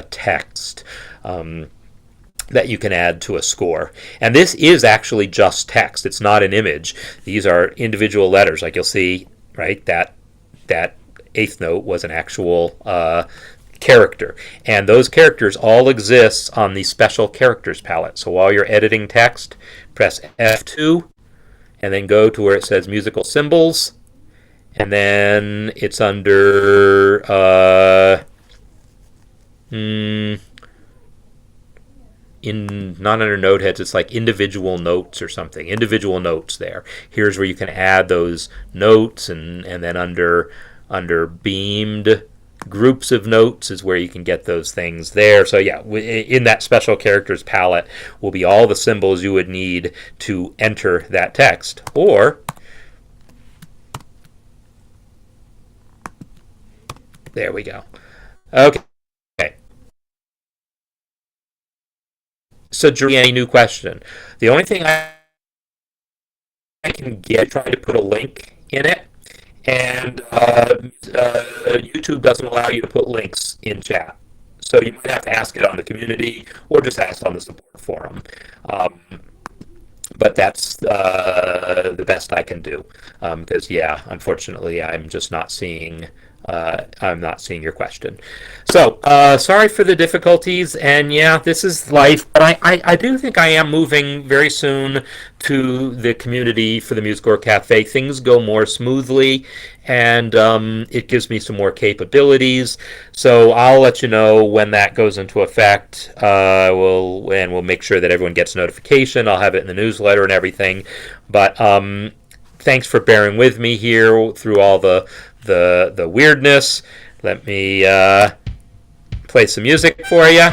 text that you can add to a score. And this is actually just text. It's not an image. These are individual letters. Like you'll see, right, that eighth note was an actual character. And those characters all exist on the special characters palette. So while you're editing text, press F2, and then go to where it says musical symbols, and then it's under not under note heads, it's like individual notes or something. Individual notes there. Here's where you can add those notes, and then under beamed groups of notes is where you can get those things there. So yeah, in that special characters palette will be all the symbols you would need to enter that text. Or there we go. Okay. So any new question? The only thing I can get, try to put a link in it, and YouTube doesn't allow you to put links in chat. So you might have to ask it on the community or just ask on the support forum. But that's the best I can do, because yeah, unfortunately, I'm just not seeing. I'm not seeing your question. So sorry for the difficulties, and yeah, this is life, but I do think I am moving very soon to the community for the MuseScore Cafe. Things go more smoothly, and it gives me some more capabilities. So I'll let you know when that goes into effect. We'll make sure that everyone gets notification. I'll have it in the newsletter and everything. But thanks for bearing with me here through all the weirdness. Let me play some music for you.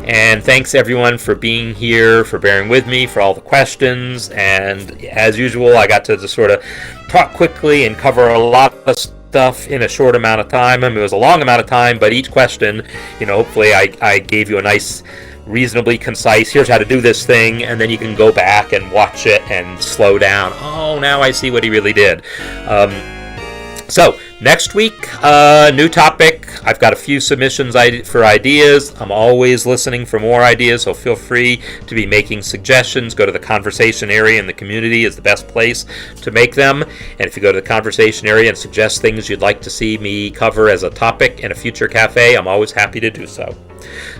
And thanks everyone for being here, for bearing with me, for all the questions. And as usual, I got to just sort of talk quickly and cover a lot of stuff in a short amount of time. I mean, it was a long amount of time, but each question, hopefully I gave you a nice, reasonably concise, here's how to do this thing, and then you can go back and watch it and slow down. Oh, now I see what he really did. So next week, new topic. I've got a few submissions for ideas. I'm always listening for more ideas, so feel free to be making suggestions. Go to the conversation area in the community is the best place to make them. And if you go to the conversation area and suggest things you'd like to see me cover as a topic in a future cafe, I'm always happy to do so.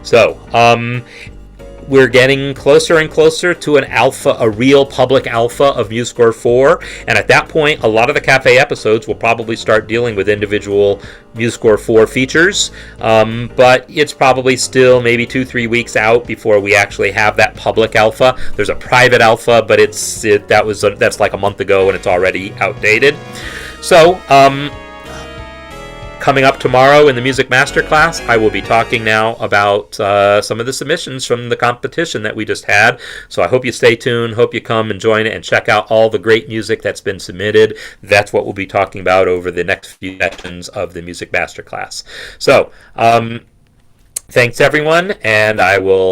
So, we're getting closer and closer to an alpha, a real public alpha of MuseScore 4, and at that point, a lot of the cafe episodes will probably start dealing with individual MuseScore 4 features, but it's probably still maybe 2-3 weeks out before we actually have that public alpha. There's a private alpha, but that's like a month ago and it's already outdated. So, coming up tomorrow in the Music Masterclass, I will be talking now about some of the submissions from the competition that we just had. So I hope you stay tuned, hope you come and join it and check out all the great music that's been submitted. That's what we'll be talking about over the next few sessions of the Music Masterclass. So thanks everyone, and I will